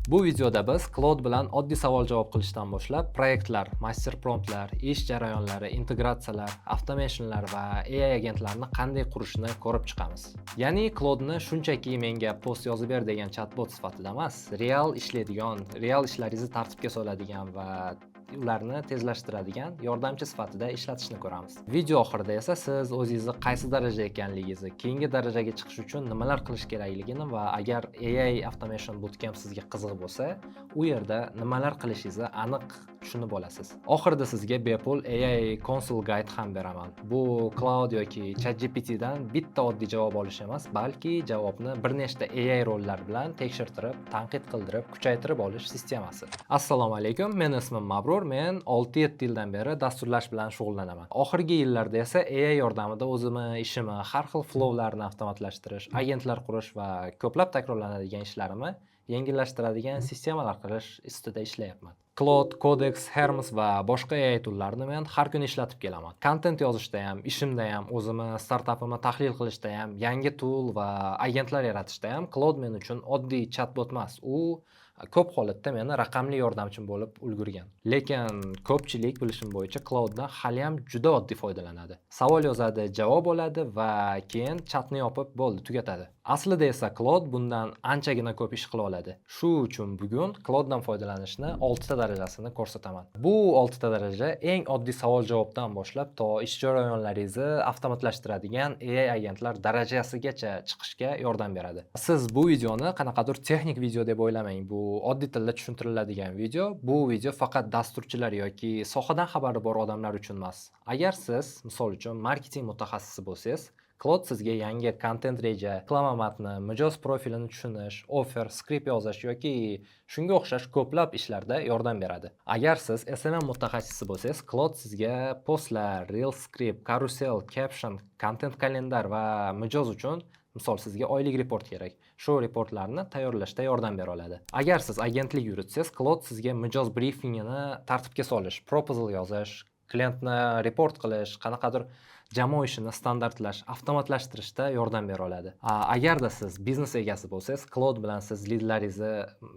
Bu videoda biz Claude bilan oddiy savol-javob qilishdan boshlab proyektlar, master promptlar, ish jarayonlari, integratsiyalar, automationlar va AI agentlarni qanday qurishni ko'rib chiqamiz. Ya'ni Claude'ni shunchaki menga post yozib ber degan chatbot sifatida emas, real ishlaydigan, real ishlaringizni tartibga soladigan va ularni tezlashtiradigan yordamchi sifatida ishlatishni ko'ramiz. Video oxirida esa siz o'zingizni qaysi darajada ekanligingizni, keyingi darajaga chiqish uchun nimalar qilish kerakligini va agar AI Automation Bootcamp sizga qiziq bo'lsa, u yerda nimalar qilishingizni aniq tushunib olasiz. Oxirida sizga bepul AI Console Guide ham beraman. Bu Cloud yoki ChatGPT dan bitta oddiy javob olish emas, balki javobni bir nechta AI rollar bilan tekshirtirib, tanqid qildirib, kuchaytirib olish sistemasi. Assalomu alaykum, men ismim Mabrur. Men 6-7 yildan beri dasturlash bilan shug'ullanaman. Oxirgi yillarda esa AI yordamida o'zimni ishimni, har xil flowlarni avtomatlashtirish, agentlar qurish va ko'plab takrorlanadigan ishlarimni yengillashtiradigan sistemalar qurish ustida ishlayapman. Claude, Codex, Hermes va boshqa AI toollarni men har kuni ishlatib kelaman. Content yozishda ham, ishimda ham, o'zimni startapimni tahlil qilishda ham, yangi tool va agentlar yaratishda ham Claude men uchun oddiy chatbot emas. U ko'p holatda meni raqamli yordamchim bo'lib ulgurgan. Lekin ko'pchilik bilishim bo'yicha Claude'dan hali ham juda oddiy foydalanadi. Savol yozadi, javob oladi va keyin chatni yopib bo'ldi, tugatadi. Aslida esa Claude bundan anchagina ko'p ish qila oladi. Shu uchun bugun Claude'dan foydalanishni 6 ta darajasini ko'rsataman. Bu 6 ta daraja eng oddiy savol-javobdan boshlab to ish jarayonlaringizni avtomatlashtiradigan AI agentlar darajasigacha chiqishga yordam beradi. Siz bu videoni qanaqadir texnik video deb o'ylamang. Bu oddiy tilda tushuntiriladigan video. Bu video faqat dasturchilar yoki sohadan xabari bor odamlar uchun emas. Agar siz, misol uchun, marketing mutaxassisi bo'lsangiz, Claude sizga yangi content reja, reklama matni, mijoz profilini tushunish, offer, skript yozish yoki shunga o'xshash ko'plab ishlarda yordam beradi. Agar siz SMM mutaxassisi bo'lsangiz, Claude sizga postlar, reel script, karusel, caption, content kalendar va mijoz uchun, misol sizga oylik report kerak. Shu reportlarni tayyorlashda yordam bera oladi. Agar siz agentlik yuritsangiz, Claude sizga mijoz briefingini tartibga solish, proposal yozish, klientni report qilish, qanaqadir jamoa ishini standartlash, avtomatlashtirishda yordam bera oladi. Agarda siz biznes egasi bo'lsangiz, Claude bilan siz lidlaringizni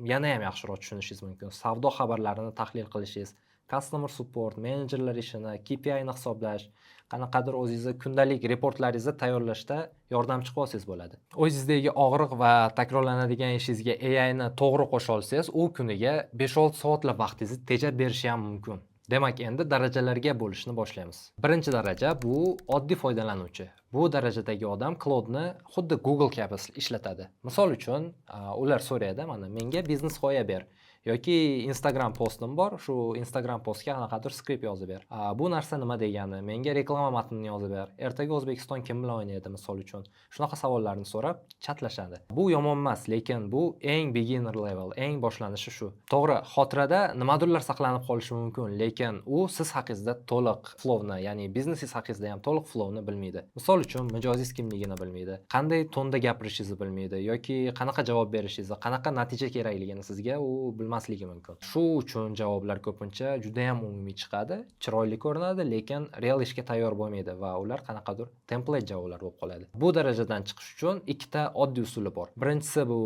yana ham yaxshiroq tushunishingiz mumkin. Savdo xabarlarini tahlil qilishingiz, customer support, menejerlar ishini, KPI ni hisoblash, qanaqadir o'zingizni kundalik reportlaringizni tayyorlashda yordamchi qilsangiz bo'ladi. O'zingizdagi og'riq va takrorlanadigan ishingizga AI ni to'g'ri qo'sha olsangiz, u kuniga 5-6 soatlab vaqtingizni tejab berishi ham mumkin. Demak, endi darajalarga bo'lishni boshlaymiz. Birinchi daraja bu oddiy foydalanuvchi. Bu darajadagi odam Claude'ni xuddi Google kabi ishlatadi. Misol uchun, ular so'raydi, mana menga biznes g'oya ber yoki Instagram postim bor, shu Instagram postga qanaqadir skript yozib ber. Bu narsa nima degani? Menga reklama matnini yozib ber. Ertaga O'zbekiston kim bilan o'ynaydi, misol uchun. Shunaqa savollarni so'rab chatlashadi. Bu yomon emas, lekin bu eng beginner level, eng boshlanishi shu. To'g'ri, xotirada nimadirlar saqlanib qolishi mumkin, lekin u siz haqingizda to'liq flowni, ya'ni biznesingiz haqingizda ham to'liq flowni bilmaydi. Misol uchun, mijozingiz kimligini bilmaydi, qanday tonda gapirishingizni bilmaydi yoki qanaqa javob berishingizni, qanaqa natija kerakligini sizga u bilmasligi mumkin. Shu uchun javoblar ko'pincha juda ham umumiy chiqadi, chiroyli ko'rinadi, lekin real ishga tayyor bo'lmaydi va ular qanaqadir template javoblar bo'lib qoladi. Bu darajadan chiqish uchun ikkita oddiy usuli bor. Birinchisi bu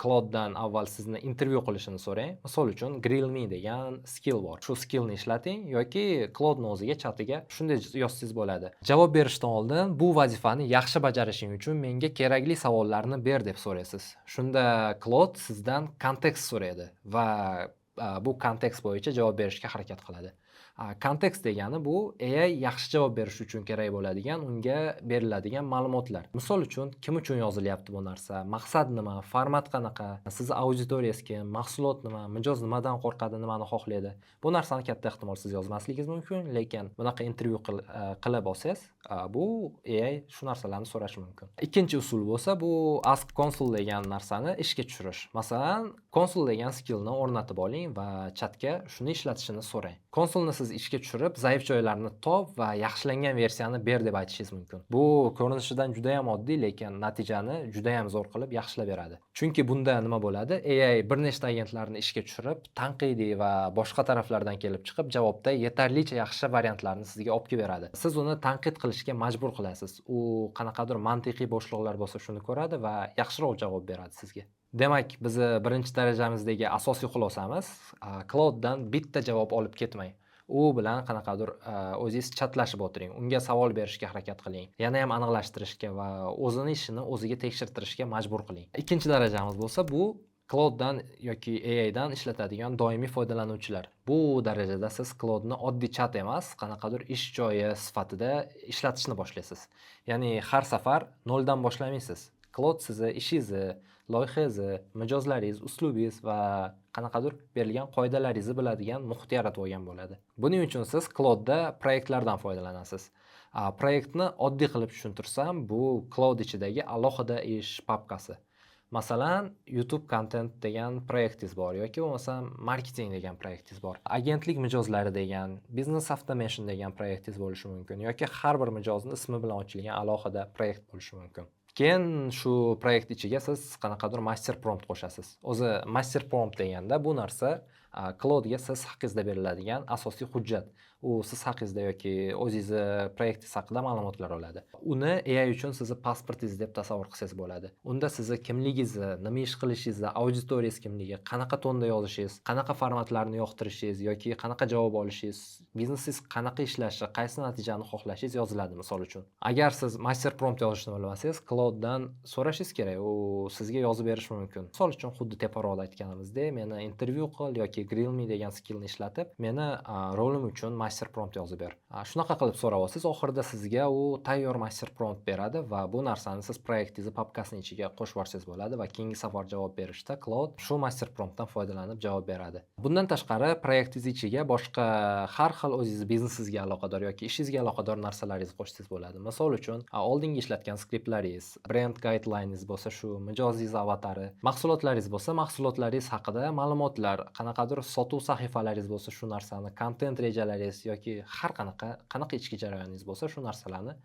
Claude'dan avval sizni intervyu qilishini so'rang. Misol uchun Grill Me degan skill bor. Shu skillni ishlating yoki Claude'ning o'ziga chatiga shunday yozsangiz bo'ladi. Javob berishdan oldin bu vazifani yaxshi bajarishing uchun menga kerakli savollarni ber deb so'raysiz. Shunda Claude sizdan kontekst so'raydi va bu kontekst bo'yicha javob berishga harakat qiladi. Kontekst degani bu AI yaxshi javob berish uchun kerak bo'ladigan, unga beriladigan ma'lumotlar. Misol uchun, kim uchun yozilyapti bu narsa, maqsad nima, format qanaqa, siz auditoriyangiz kim, mahsulot nima, mijoz nimadan qo'rqadi, nimani xohlaydi. Bu narsani katta ehtimol siz yozmasligingiz mumkin, lekin bunaqa intervyu qilib olsangiz, bu AI shu narsalarni so'rashi mumkin. Ikkinchi usul bo'lsa, bu Ask Console degan narsani ishga tushirish. Masalan, Console degan skillni o'rnatib oling va chatga shuni ishlatishini so'rang. Console'ni siz ishga tushirib, zaif joylarini top va yaxshilangan versiyani ber deb aytishingiz mumkin. Bu ko'rinishidan juda ham oddiy, lekin natijani juda ham zo'r qilib yaxshilab beradi. Chunki bunda nima bo'ladi? AI bir nechta agentlarni ishga tushirib, tanqidiy va boshqa taraflardan kelib chiqib, javobda yetarlicha yaxshi variantlarni sizga olib kelib beradi. Siz uni tanqid qilishga majbur qilasiz. U qanaqadir mantiqiy bo'shliqlar bo'lsa shuni ko'radi va yaxshiroq javob beradi sizga. Demak, bizni birinchi darajamizdagi asosiy xulosamiz Claude'dan bitta javob olib ketmang. U bilan qanaqadir o'zingiz chatlashib o'tiring, unga savol berishga harakat qiling, yana ham aniqlashtirishga va o'zini ishini o'ziga tekshirtirishga majbur qiling. Ikkinchi darajamiz bo'lsa, bu Claude'dan yoki AI'dan ishlatadigan doimiy foydalanuvchilar. Bu darajada siz Claude'ni oddiy chat emas, qanaqadir ish joyi sifatida ishlatishni boshlaysiz. Ya'ni har safar noldan boshlamaysiz. Claude sizni ishingizni, loyihangizni, mijozlaringiz, uslubingiz va qanaqadir berilgan qoidalaringizni biladigan muhit yaratib olgan bo'ladi. Buning uchun siz Claude'da proyektlardan foydalanasiz. Proyektni oddiy qilib tushuntirsam, bu Claude ichidagi alohida ish papkasi. Masalan, YouTube content degan proyektingiz bor yoki bo'lmasam marketing degan proyektingiz bor. Agentlik mijozlari degan, business automation degan proyektingiz bo'lishi mumkin yoki har bir mijozni ismi bilan ochilgan alohida proyekt bo'lishi mumkin. Keyin shu proyekt ichiga siz qanaqadir master prompt qo'shasiz. O'zi master prompt deganda bu narsa Claude'ga siz haqingizda beriladigan asosiy hujjat. U siz haqingizda yoki o'zingizni proyektingiz haqida ma'lumotlar oladi. Uni AI uchun sizni pasportingiz deb tasavvur qilsangiz bo'ladi. Unda sizni kimligingizni, nima ish qilishingizni, auditoriyangiz kimligi, qanaqa tonda yozishingiz, qanaqa formatlarni yoqtirishingiz yoki qanaqa javob olishingiz, biznesingiz qanaqa ishlashi, qaysi natijani xohlashingiz yoziladi misol uchun. Agar siz master prompt yozishni bilmasangiz, Claude'dan so'rashingiz kerak, u sizga yozib berishi mumkin. Misol uchun xuddi teparoqda aytganimizdek, meni intervyu qil yoki grill me degan skillni ishlatib, meni rolim uchun master prompt yozib ber. Shunaqa qilib so'rab olsangiz, oxirida sizga u tayyor master prompt beradi va bu narsani siz proyektingiz papkasining ichiga qo'shib yuborsangiz bo'ladi va keyingi safar javob berishda Claude shu master promptdan foydalanib javob beradi. Bundan tashqari, proyektingiz ichiga boshqa har xil o'zingiz biznesingizga aloqador yoki ishingizga aloqador narsalaringizni qo'shsangiz bo'ladi. Misol uchun, oldingi ishlatgan skriptlaringiz, brand guidelines bo'lsa shu mijozingiz avatari, mahsulotlaringiz bo'lsa mahsulotlaringiz haqida ma'lumotlar, qanaqadir sotuv sahifalaringiz bo'lsa shu narsani, content rejalaringiz yoki har qanaqa ichki jarayoningiz bo'lsa shu narsalarni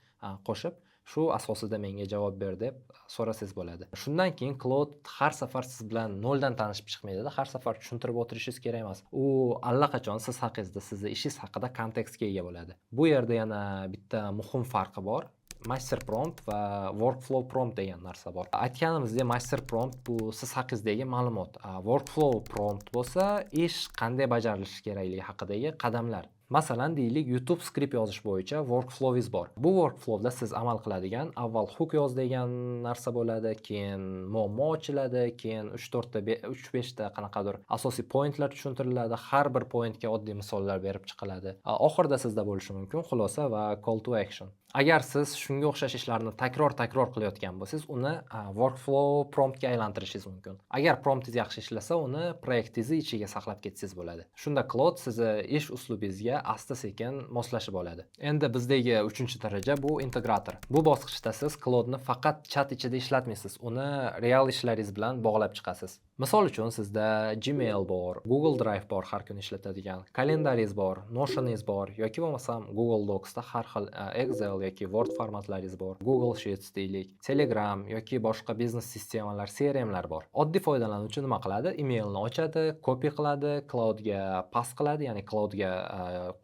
qo'shib, shu asosida menga javob ber deb so'rasangiz bo'ladi. Shundan keyin Claude har safar siz bilan noldan tanishib chiqmaydi, har safar tushuntirib o'tirishingiz kerak emas. U allaqachon siz haqingizda, sizni ishingiz haqida kontekstga ega bo'ladi. Bu yerda yana bitta muhim farqi bor. Master prompt va workflow prompt degan narsa bor. Aytganimizdek, master prompt bu siz haqiqizdagi ma'lumot. Workflow prompt bo'lsa, ish qanday bajarilishi kerakligi haqidagi qadamlar. Masalan, deylik, YouTube skript yozish bo'yicha workflowingiz bor. Bu workflowda siz amal qiladigan avval hook yoz degan narsa bo'ladi, keyin muammo ochiladi, keyin 3-5 ta qanaqadir asosiy pointlar tushuntiriladi, har bir pointga oddiy misollar berib chiqiladi. Oxirida sizda bo'lishi mumkin xulosa va call to action. Agar siz shunga o'xshash ishlarni takror qilayotgan bo'lsangiz, uni workflow promptga aylantirishingiz mumkin. Agar promptingiz yaxshi ishlasa, uni proyektingiz ichiga saqlab ketsangiz bo'ladi. Shunda Claude sizni ish uslubingizga asta-sekin moslashib oladi. Endi bizdagi 3-daraja bu integrator. Bu bosqichda siz Claude'ni faqat chat ichida ishlatmaysiz, uni real ishlaringiz bilan bog'lab chiqasiz. Misol uchun, sizda Gmail bor, Google Drive bor, har kuni ishlatadigan, kalendaringiz bor, Notion'ingiz bor yoki bo'lmasam Google Docs'da har xil Excel yoki Word formatlariz bor, Google Sheets deylik, Telegram yoki boshqa biznes sistemalar, CRMlar bor. Oddiy foydalanuvchi nima qiladi? Emailni ochadi, copy qiladi, Claude'ga pass qiladi, ya'ni Claude'ga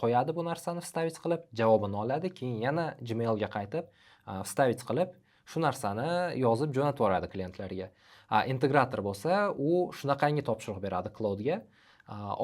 qo'yadi bu narsani vstavить qilib, javobini oladi, keyin yana Gmailga qaytib vstavить qilib, shu narsani yozib jo'natib yuboradi klientlarga. Integrator bo'lsa, u shunaqangi topshiriq beradi Claude'ga.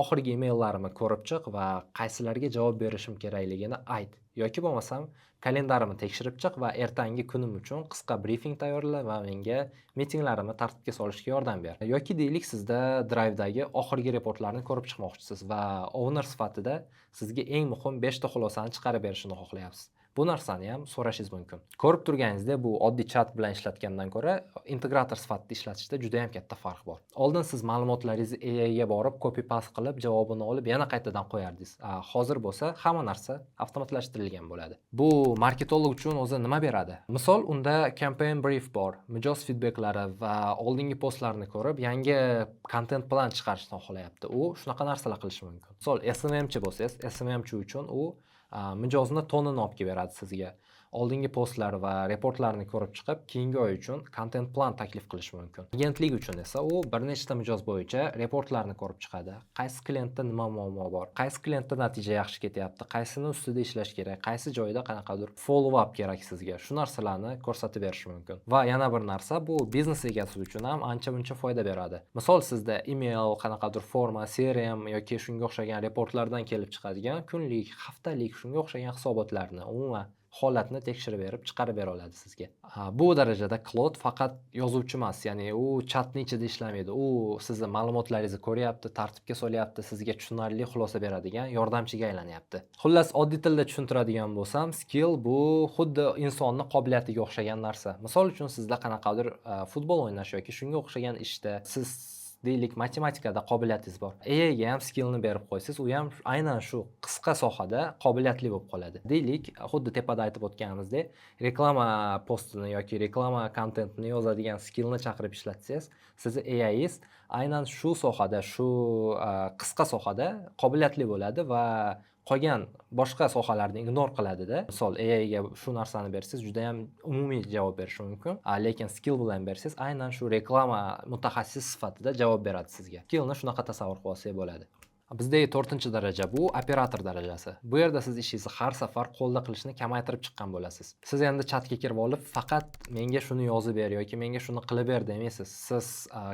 Oxirgi emaillarimni ko'rib chiq va qaysilarga javob berishim kerakligini ayt. Yoki bo'lmasam kalendarimni tekshirib chiq va ertangi kunim uchun qisqa briefing tayyorla va menga mitinglarimni tartibga solishga yordam ber. Yoki deylik, sizda Drive'dagi oxirgi reportlarni ko'rib chiqmoqchisiz va owner sifatida sizga eng muhim 5 ta xulosani chiqarib berishni xohlayapsiz. Bu narsani ham so'rashingiz mumkin. Ko'rib turganingizdek, bu oddiy chat bilan ishlatgandan ko'ra integrator sifatida ishlatishda juda ham katta farq bor. Oldin siz ma'lumotlaringizni AI ga borib copy paste qilib, javobini olib, yana qaytadan qo'yardingiz. Hozir bo'lsa hamma narsa avtomatlashtirilgan bo'ladi. Bu marketolog uchun o'zi nima beradi? Misol, unda campaign brief bor, mijoz feedbacklari va oldingi postlarni ko'rib, yangi content plan chiqarishni xohlayapti. U shunaqa narsalar qilishi mumkin. Misol, SMMchi bo'lsangiz, SMMchi uchun u mijozni tonini olib kelib beradi sizga. oldingi postlar va reportlarni ko'rib chiqib, keyingi oy uchun content plan taklif qilish mumkin. Agentlik uchun esa u bir nechta mijoz bo'yicha reportlarni ko'rib chiqadi. Qaysi klientda nima muammo bor, qaysi klientda natija yaxshi ketyapti, qaysini ustida ishlash kerak, qaysi joyda qanaqadir follow up kerak sizga. Shu narsalarni ko'rsatib berish mumkin. Va yana bir narsa, bu biznes egasi uchun ham ancha-muncha foyda beradi. Misol, sizda email, qanaqadir forma, CRM yoki shunga o'xshagan reportlardan kelib chiqadigan kunlik, haftalik shunga o'xshagan hisobotlarni, umuman holatni tekshirib berib, chiqarib bera oladi sizga. Bu darajada Claude faqat yozuvchi emas, ya'ni u chatning ichida ishlamaydi. U sizning ma'lumotlaringizni ko'ryapti, tartibga solyapti, sizga tushunarli xulosa beradigan yordamchiga aylanyapti. Xullas, oddiy tilda tushuntiradigan bo'lsam, skill bu xuddi insonning qobiliyatiga o'xshagan narsa. Misol uchun, sizda qanaqadir futbol o'ynash yoki shunga o'xshagan ishda siz deylik matematikada qobiliyatingiz bor. AIga ham skillni berib qo'ysiz, u ham aynan shu qisqa sohada qobiliyatli bo'lib qoladi. Deylik, xuddi tepada aytib o'tganimizdek, reklama postini yoki reklama kontentini yozadigan skillni chaqirib ishlatsangiz, sizning AIingiz aynan shu sohada, shu qisqa sohada qobiliyatli bo'ladi va qolgan boshqa sohalarni ignor qiladida. Misol, AIga shu narsani bersangiz juda ham umumiy javob berishi mumkin. Lekin skill bilan bersangiz aynan shu reklama mutaxassis sifatida javob beradi sizga. Skillni shunaqa tasavvur qilib olsak bo'ladi. Bizdagi 4-daraja bu operator darajasi. Bu yerda siz ishingizni har safar qo'lda qilishni kamaytirib chiqqan bo'lasiz. Siz endi chatga kirib olib, faqat menga shuni yozib ber yoki menga shuni qilib ber demaysiz. Siz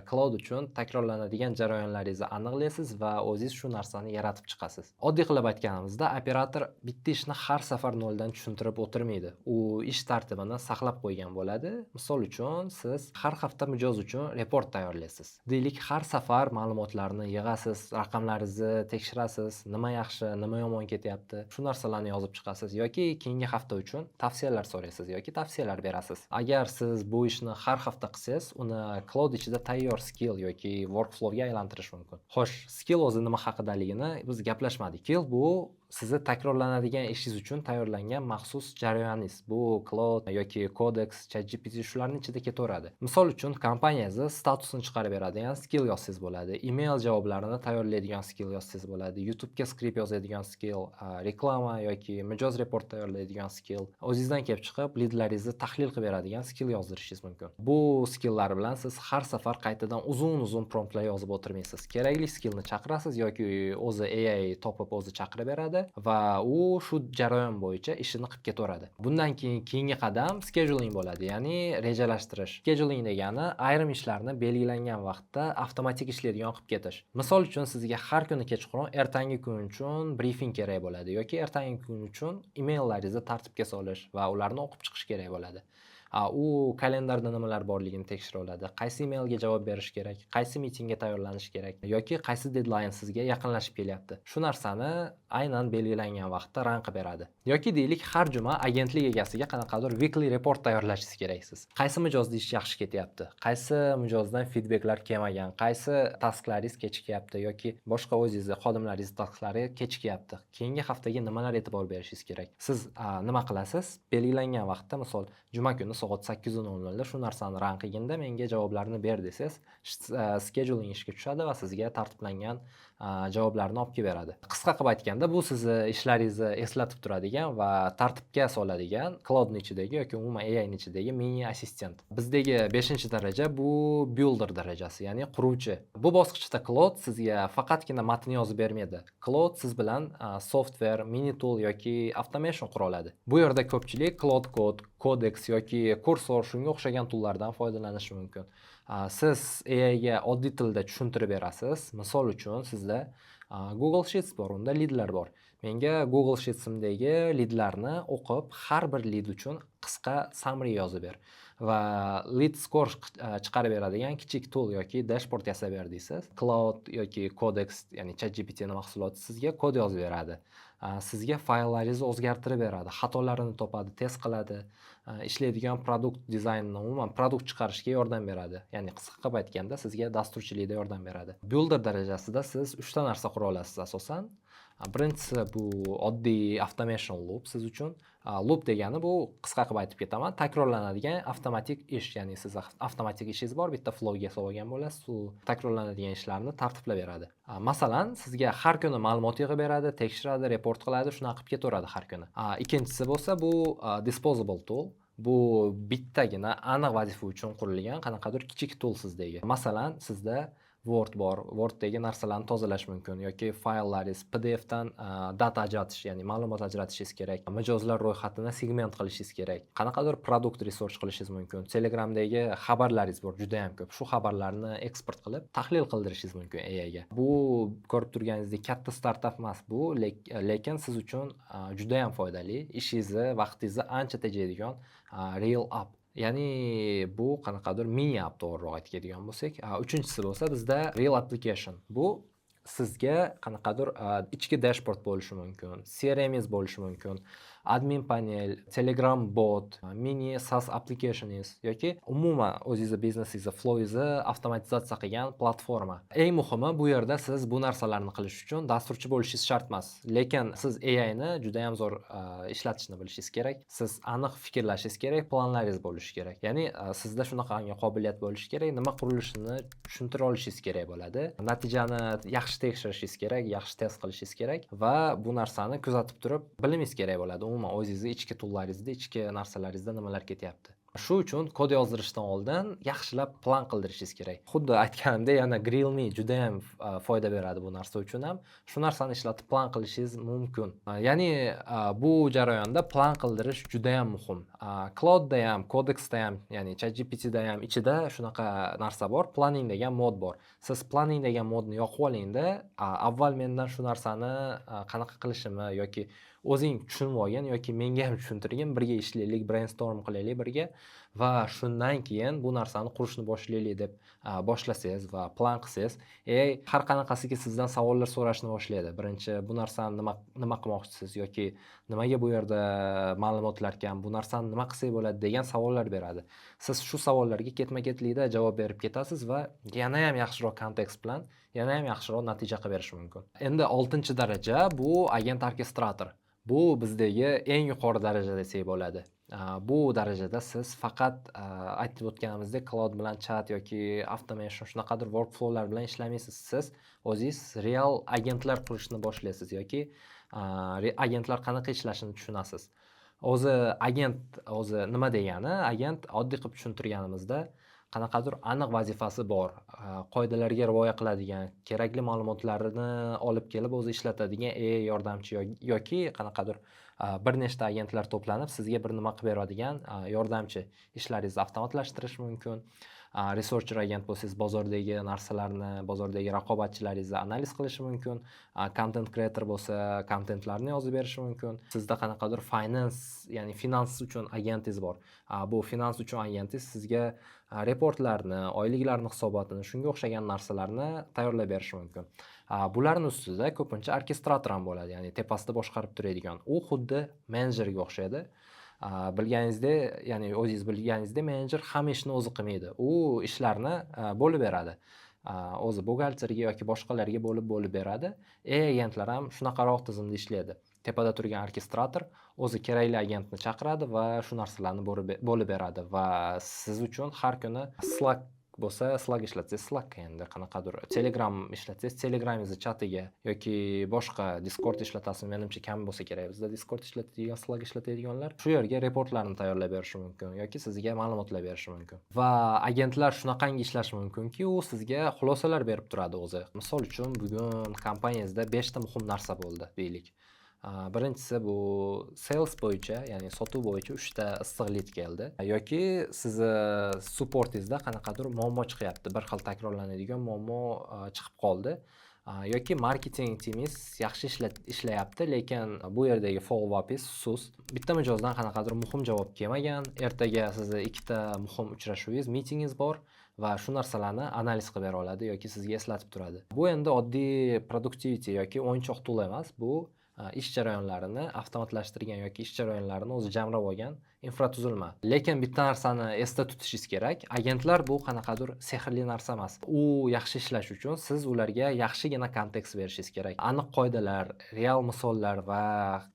Claude uchun takrorlanadigan jarayonlaringizni aniqlaysiz va o'zingiz shu narsani yaratib chiqasiz. Oddiy qilib aytganimizda, operator bitta ishni har safar noldan tushuntirib o'tirmaydi. U ish tartibini saqlab qo'ygan bo'ladi. Misol uchun, siz har hafta mijoz uchun report tayyorlaysiz. Deylik, har safar ma'lumotlarni yig'asiz, raqamlaringizni tekshirasiz, nima yaxshi, nima yomon ketyapti, shu narsalarni yozib chiqasiz yoki keyingi hafta uchun tavsiyalar so'raysiz yoki tavsiyalar berasiz. Agar siz bu ishni har hafta qilsangiz, uni Claude ichida tayyor skill yoki workflowga aylantirish mumkin. Xo'sh, skill o'zi nima haqidaligini biz gaplashmadik. Skill bu sizni takrorlanadigan ishingiz uchun tayyorlangan maxsus jarayonningiz. Bu Claude yoki Codex, ChatGPT shularning ichida ketaveradi. Misol uchun, kompaniyangizni statusini chiqarib beradigan skill yozsangiz bo'ladi. Email javoblarini tayyorlaydigan skill yozsangiz bo'ladi. YouTube'ga skript yozadigan skill, reklama yoki mijoz report tayyorlaydigan skill, o'zingizdan kelib chiqib leadlaringizni tahlil qilib beradigan skill yozdirishingiz mumkin. Bu skilllar bilan siz har safar qaytadan uzun promptlar yozib o'tirmaysiz. Kerakli skillni chaqirasiz yoki o'zi AI topib o'zi chaqirib beradi va u shu jarayon bo'yicha ishini qilib ketaveradi. Bundan keyingi qadam scheduling bo'ladi, ya'ni rejalashtirish. Scheduling degani ayrim ishlarni belgilangan vaqtda avtomatik ishlaydigan qilib ketish. Misol uchun, sizga har kuni kechqurun ertangi kun uchun briefing kerak bo'ladi yoki ertangi kun uchun emaillarningizni tartibga solish va ularni o'qib chiqish kerak bo'ladi. U kalendarda nimalar borligini tekshira oladi, qaysi emailga javob berish kerak, qaysi mitingga tayyorlanish kerak yoki qaysi deadline sizga yaqinlashib kelyapti. Shu narsani aynan belgilangan vaqtda run qilib beradi. Yoki deylik, har juma agentlik egasiga qanaqadir weekly report tayyorlashingiz keraksiz. Qaysi mijozda ish yaxshi ketyapti, qaysi mijozdan feedbacklar kelmagan, qaysi tasklaringiz kechikyapti yoki boshqa o'zingizning xodimlaringiz tasklari kechikyapti. Keyingi haftaga nimalar e'tibor berishingiz kerak. Siz nima qilasiz? Belgilangan vaqtda, misol juma kuni soat 8:00 da shu narsani run qilganda menga javoblarni ber desangiz, scheduling ishga tushadi va sizga tartiblangan javoblarni olib kelib beradi. Qisqa qilib aytganda, bu sizni ishlaringizni eslatib turadigan va tartibga soladigan Claude ichidagi yoki umuman AI ichidagi mini assistent. Bizdagi 5-daraja bu builder darajasi, ya'ni quruvchi. Bu bosqichda Claude sizga faqatgina matn yozib bermaydi. Claude siz bilan software, mini tool yoki automation qura oladi. Bu yerda ko'pchilik Claude Code, Codex yoki Cursor shunga o'xshagan toollardan foydalanishi mumkin. Siz AIga oddiy tilda tushuntirib berasiz. Misol uchun, sizda Google Sheets bor, unda leadlar bor. Menga Google Sheets'imdagi leadlarni o'qib, har bir lead uchun qisqa summary yozib ber va lead score chiqarib beradigan kichik tool yoki dashboard yasab ber deysiz. Cloud yoki Codex, ya'ni ChatGPTning mahsuloti sizga kod yozib beradi. Sizga fayllaringizni o'zgartirib beradi, xatolarini topadi, test qiladi, ishlaydigan produkt dizaynini, umuman produkt chiqarishga yordam beradi. Ya'ni qisqa qilib aytganda, sizga dasturchilikda yordam beradi. Builder darajasida siz 3 ta narsa qura olasiz asosan. Birinchisi bu oddiy automation loop siz uchun. Loop degani bu qisqa qilib aytib ketaman, takrorlanadigan avtomatik ish, ya'ni siz avtomatik ishingiz bor, bitta flowga solgan bo'lasiz, u takrorlanadigan ishlarni tartiblab beradi. Masalan, sizga har kuni ma'lumot yig'ib beradi, tekshiradi, report qiladi, shunaqa qilib ketaveradi har kuni. Ikkinchisi bo'lsa bu disposable tool. Bu bittagina aniq vazifa uchun qurilgan qanaqadir kichik tool sizdagi. Masalan, sizda Word bor. Worddagi narsalarni tozalash mumkin yoki fayllaringiz PDFdan data ajratish, ya'ni ma'lumot ajratishingiz kerak. Mijozlar ro'yxatini segment qilishingiz kerak. Qanaqadir produkt research qilishingiz mumkin. Telegramdagi xabarlaringiz bor, juda ham ko'p. Shu xabarlarni eksport qilib, tahlil qildirishingiz mumkin AI ga. Bu ko'rib turganingizdek katta startap emas bu, lekin siz uchun juda ham foydali, ishingizni, vaqtingizni ancha tejaydigan real app. Ya'ni bu qanaqadir mini app, to'g'riroq aytadigan bo'lsak. Uchinchisi bo'lsa bizda real application. Bu sizga qanaqadir ichki dashboard bo'lishi mumkin, CRM'ingiz bo'lishi mumkin, admin panel, Telegram bot, mini SaaS applicationingiz yoki umuman o'zingizni biznesingizni, flowingizni avtomatizatsiya qilgan platforma. Eng muhimi, bu yerda siz bu narsalarni qilish uchun dasturchi bo'lishingiz shart emas, lekin siz AI ni juda ham zo'r ishlatishni bilishingiz kerak. Siz aniq fikrlashingiz kerak, planlaringiz bo'lishi kerak. Ya'ni sizda shunaqangi qobiliyat bo'lishi kerak, nima qurilishini tushuntira olishingiz kerak bo'ladi. Natijani yaxshi tekshirishingiz kerak, yaxshi test qilishingiz kerak va bu narsani kuzatib turib bilishingiz kerak bo'ladi. Umuman o'zingizni ichki tullaringizda, ichki narsalaringizda nimalar ketyapti. Shu uchun kod yozdirishdan oldin yaxshilab plan qildirishingiz kerak. Xuddi aytganimdek, yana Grillme juda ham foyda beradi bu narsa uchun ham. Shu narsani ishlatib plan qilishingiz mumkin. Ya'ni bu jarayonda plan qildirish juda ham muhim. Cloudda ham, Codexda ham, ya'ni ChatGPTda ham ichida shunaqa narsa bor, planning degan mod bor. Siz planning degan modni yoqib olingda, avval mendan shu narsani qanaqa qilishimni yoki o'zing tushunib olgin yoki menga ham tushuntirgin, birga ishlaylik, brainstorm qilaylik birga va shundan keyin bu narsani qurishni boshlaylik deb boshlasangiz va plan qilsangiz, har qanaqasiga sizdan savollar so'rashni boshlaydi. Birinchi, bu narsani nima qilmoqchisiz yoki nimaga bu yerda ma'lumotlar kam, bu narsani nima qilsak bo'ladi degan savollar beradi. Siz shu savollarga ketma-ketlikda javob berib ketasiz va yana ham yaxshiroq kontekst bilan, yana ham yaxshiroq natija qilib berish mumkin. Endi 6-daraja bu agent orkestrator. Bu bizdagi eng yuqori daraja desak bo'ladi. Bu darajada siz faqat aytib o'tganimizdek cloud bilan chat yoki automation shunaqadir workflowlar bilan ishlamaysiz. Siz o'zingiz real agentlar qurishni boshlaysiz yoki agentlar qanaqa ishlashini tushunasiz. Agent nima degani? Agent oddiy qilib tushuntirganimizda qanaqadir aniq vazifasi bor, qoidalarga rioya qiladigan, kerakli ma'lumotlarni olib kelib o'zi ishlatadigan AI yordamchi yoki qanaqadir bir nechta agentlar to'planib sizga bir nima qilib beradigan yordamchi. Ishlaringizni avtomatlashtirish mumkin. Researcher agent bo'lsangiz, bozordagi narsalarni, bozordagi raqobatchilaringizni analiz qilishi mumkin. Content creator bo'lsa, kontentlarni yozib berishi mumkin. Sizda qanaqadir ya'ni finans uchun agentingiz bor. Bu finans uchun agentingiz sizga reportlarni, oyliklarni hisobotini, shunga o'xshagan narsalarni tayyorlab berishi mumkin. Bularning ustida ko'pincha orkestrator ham bo'ladi, ya'ni tepasida boshqarib turadigan. U xuddi menejerga o'xshaydi. Bilganingizdek, ya'ni o'zingiz bilganingizdek, menejer hamma ishni o'zi qilmaydi. U ishlarni bo'lib beradi. O'zi buxgalterga yoki boshqalarga bo'lib beradi. Agentlar ham shunaqaroq tizimda ishlaydi. Tepada turgan orkestrator o'zi kerakli agentni chaqiradi va shu narsalarni bo'lib beradi va siz uchun har kuni Slack bo'lsa, Slack ishlatsangiz Slack, endi qanaqadir Telegram ishlatsangiz Telegramingizni chatiga yoki boshqa Discord ishlatasiz, menimcha kam bo'lsa kerak. Bizda Discord ishlatadigan, Slack ishlatadiganlar shu yerga reportlarni tayyorlab berishi mumkin yoki sizga ma'lumotlar berishi mumkin. Va agentlar shunaqangi ishlashi mumkinki, u sizga xulosalar berib turadi o'zi. Misol uchun, bugun kompaniyangizda 5 ta muhim narsa bo'ldi deylik. Birinchisi bu sales bo'yicha, ya'ni sotuv bo'yicha 3 ta issiq lead keldi yoki sizni supportingizda qanaqadir muammo chiqyapti, bir xil takrorlanadigan muammo chiqib qoldi. Yoki marketing timingiz yaxshi ishlayapti, lekin bu yerdagi follow upingiz sus. Bitta mijozdan qanaqadir muhim javob kelmagan, ertaga sizni 2 ta muhim uchrashuvingiz, mitingingiz bor va shu narsalarni analiz qilib bera oladi yoki sizga eslatib turadi. Bu endi oddiy productivity yoki o'yinchoq tool emas, bu ish jarayonlarini avtomatlashtirgan yoki ish jarayonlarini o'zi jamlab olgan infratuzilma. Lekin bitta narsani esda tutishingiz kerak. Agentlar bu qanaqadir sehrli narsa emas. U yaxshi ishlash uchun siz ularga yaxshigina kontekst berishingiz kerak. Aniq qoidalar, real misollar va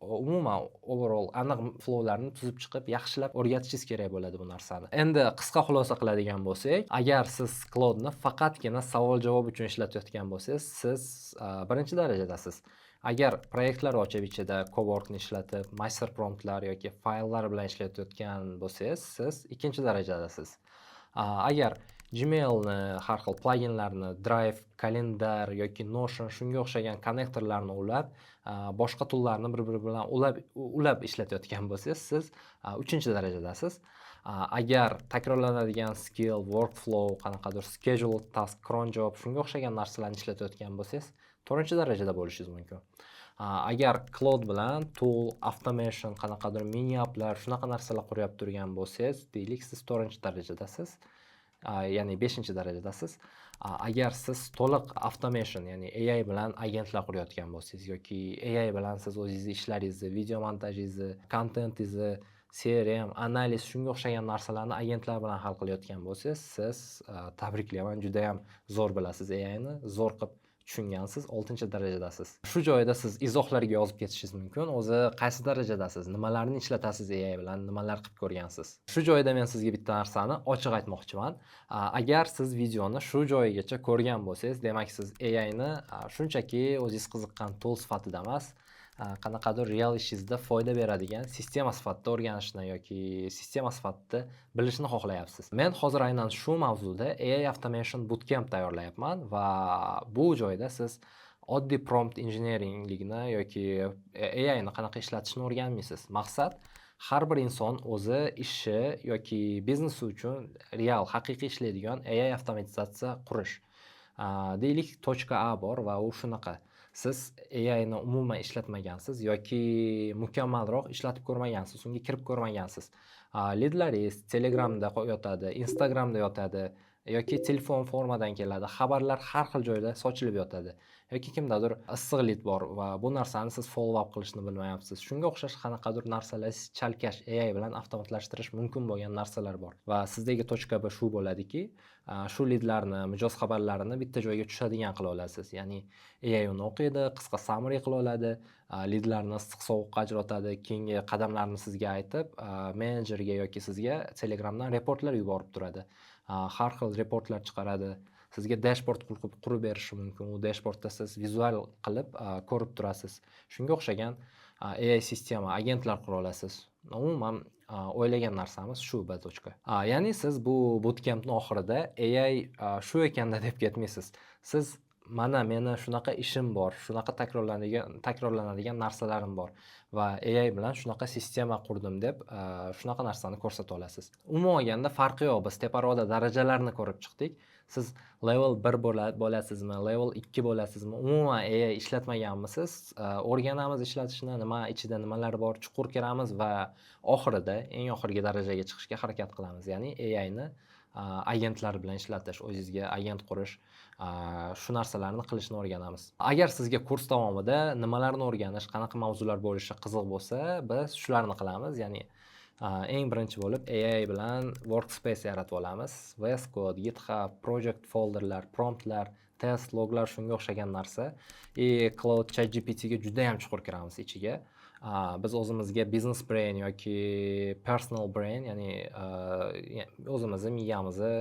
umuman overall aniq flowlarni tuzib chiqib, yaxshilab o'rgatishingiz kerak bo'ladi bu narsani. Endi qisqa xulosa qiladigan bo'lsak, agar siz Claude'ni faqatgina savol-javob uchun ishlatayotgan bo'lsangiz, siz birinchi darajadasiz. Agar proyektlar ochib ichida Coworkni ishlatib, master promptlar yoki fayllar bilan ishlatayotgan bo'lsangiz, siz ikkinchi darajadasiz. Agar Gmailni, har xil pluginlarni, Drive, kalendar yoki Notion shunga o'xshagan konnektorlarni ulab, boshqa toollarni bir-biri bilan ulab ishlatayotgan bo'lsangiz, siz uchinchi darajadasiz. Agar takrorlanadigan skill, workflow, qanaqadir schedule, task, cron job shunga o'xshagan narsalarni ishlatayotgan bo'lsangiz, 4-darajada bo'lishingiz mumkin. Agar Claude bilan tool, automation, qanaqadir mini applar, shunaqa narsalar qurib turgan bo'lsangiz, deylik siz 4-darajadasiz, ya'ni 5-darajadasiz. Agar siz to'liq automation, ya'ni AI bilan agentlar qurayotgan bo'lsangiz yoki AI bilan siz o'zingizni ishlaringizni, video montajingizni, kontentingizni, CRM, analiz shunga o'xshagan narsalarni agentlar bilan hal qilayotgan bo'lsangiz, siz tabriklayman, juda ham zo'r bilasiz AIni, zo'r qilib tushungansiz, 6-darajadasiz. Shu joyda siz izohlarga yozib ketishingiz mumkin. O'zi qaysi darajadasiz, nimalarni ishlatasiz AI bilan, nimalar qilib ko'rgansiz. Shu joyda men sizga bitta narsani ochiq aytmoqchiman. Agar siz videoni shu joyigacha ko'rgan bo'lsangiz, demak siz AIni shunchaki o'zingiz qiziqqan tool sifatida emas, qanaqadir real ishingizda foyda beradigan sistema sifatida o'rganishni yoki sistema sifatida bilishni xohlayapsiz. Men hozir aynan shu mavzuda AI Automation Bootcamp tayyorlayapman va bu joyda siz oddiy prompt engineeringlikni yoki AIni qanaqa ishlatishni o'rganmaysiz. Maqsad har bir inson o'zi ishi yoki biznesi uchun real, haqiqiy ishlaydigan AI avtomatizatsiya qurish. Deylik, .a bor va u shunaqa. Siz AIni umuman ishlatmagansiz yoki mukammalroq ishlatib ko'rmagansiz, unga kirib ko'rmagansiz. Leadlaringiz Telegramda yotadi, Instagramda yotadi yoki telefon formadan keladi, xabarlar har xil joyda sochilib yotadi. Yoki kimdadir issiq lead bor va bu narsani siz follow up qilishni bilmayapsiz. Shunga o'xshash qanaqadir narsalar chalkash AI bilan avtomatlashtirish mumkin bo'lgan narsalar bor. Va sizdagi .b shu bo'ladiki, shu leadlarni, mijoz xabarlarini bitta joyga tushadigan qila olasiz. Ya'ni AI uni o'qiydi, qisqa summary qila oladi, leadlarni issiq sovuqqa ajratadi, keyingi qadamlarni sizga aytib, menejerga yoki sizga Telegramdan reportlar yuborib turadi. Har xil reportlar chiqaradi. Sizga dashbord qurib berishi mumkin. U dashbordda siz vizual qilib ko'rib turasiz. Shunga o'xshagan AI sistema, agentlar qura olasiz. Umuman o'ylagan narsamiz shu B. Ya'ni siz bu bootcampning oxirida AI shu ekanda deb ketmaysiz. Siz mana meni shunaqa ishim bor, shunaqa takrorlanadigan narsalarim bor va AI bilan shunaqa sistema qurdim deb shunaqa narsani ko'rsata olasiz. Umuman olganda farqi yo'q. Biz teparoqda darajalarni ko'rib chiqdik. Siz level 1 bo'lasizmi, level 2 bo'lasizmi, umuman AI ishlatmaganmisiz, o'rganamiz ishlatishni, nima ichida nimalar bor, chuqur kiramiz va oxirida eng oxirgi darajaga chiqishga harakat qilamiz. Ya'ni AIni agentlar bilan ishlatish, o'zingizga agent qurish, shu narsalarni qilishni o'rganamiz. Agar sizga kurs davomida nimalarni o'rganish, qanaqa mavzular bo'lishi qiziq bo'lsa, biz shularni qilamiz. Ya'ni eng birinchi bo'lib AI bilan workspace yaratib olamiz. VS Code, GitHub, project folderlar, promptlar, test, loglar shunga o'xshagan narsa. Cloud, ChatGPT ga juda ham chuqur kiramiz ichiga. Biz o'zimizga business brain yoki personal brain, ya'ni o'zimizni miyamizni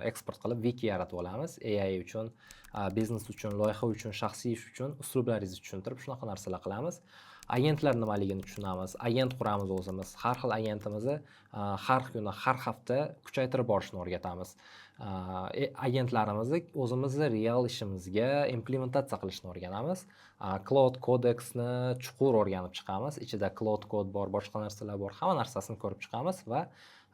eksport qilib wiki yaratib olamiz. AI uchun, biznes uchun, loyiha uchun, shaxsiy ish uchun, uslublaringizni tushuntirib shunaqa narsalar qilamiz. Agentlar nimaligini tushunamiz, agent quramiz o'zimiz. Har xil agentimizni har kuni, har hafta kuchaytirib borishni o'rgatamiz. Agentlarimizni o'zimizni real ishimizga implementatsiya qilishni o'rganamiz. Cloud Codexni chuqur o'rganib chiqamiz. Ichida Cloud Code bor, boshqa narsalar bor. Hamma narsasini ko'rib chiqamiz va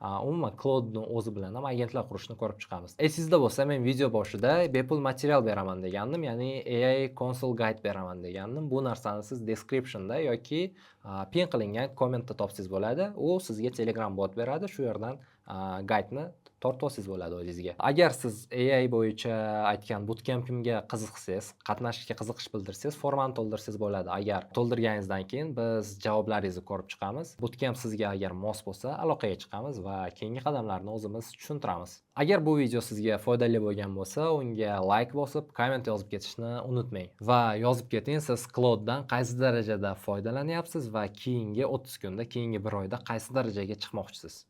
umuman Cloudni o'zi bilan ham agentlar qurishni ko'rib chiqamiz. Esingizda bo'lsa, men video boshida bepul material beraman degandim, ya'ni AI Console Guide beraman degandim. Bu narsani siz descriptionda yoki pin qilingan kommentda topsangiz bo'ladi. U sizga Telegram bot beradi. Shu yerdan guide'ni tortib olsangiz bo'ladi o'zingizga. Agar siz AI bo'yicha aytgan bootcampimga qiziqsangiz, qatnashishga qiziqish bildirsangiz, formani to'ldirsangiz bo'ladi. Agar to'ldirganingizdan keyin biz javoblaringizni ko'rib chiqamiz. Bootcamp sizga agar mos bo'lsa, aloqaga chiqamiz va keyingi qadamlarni o'zimiz tushuntiramiz. Agar bu video sizga foydali bo'lgan bo'lsa, unga like bosib, komment yozib ketishni unutmang. Va yozib keting, siz Claude'dan qaysi darajada foydalanyapsiz va keyingi 30 kunda, keyingi 1 oyda qaysi darajaga chiqmoqchisiz.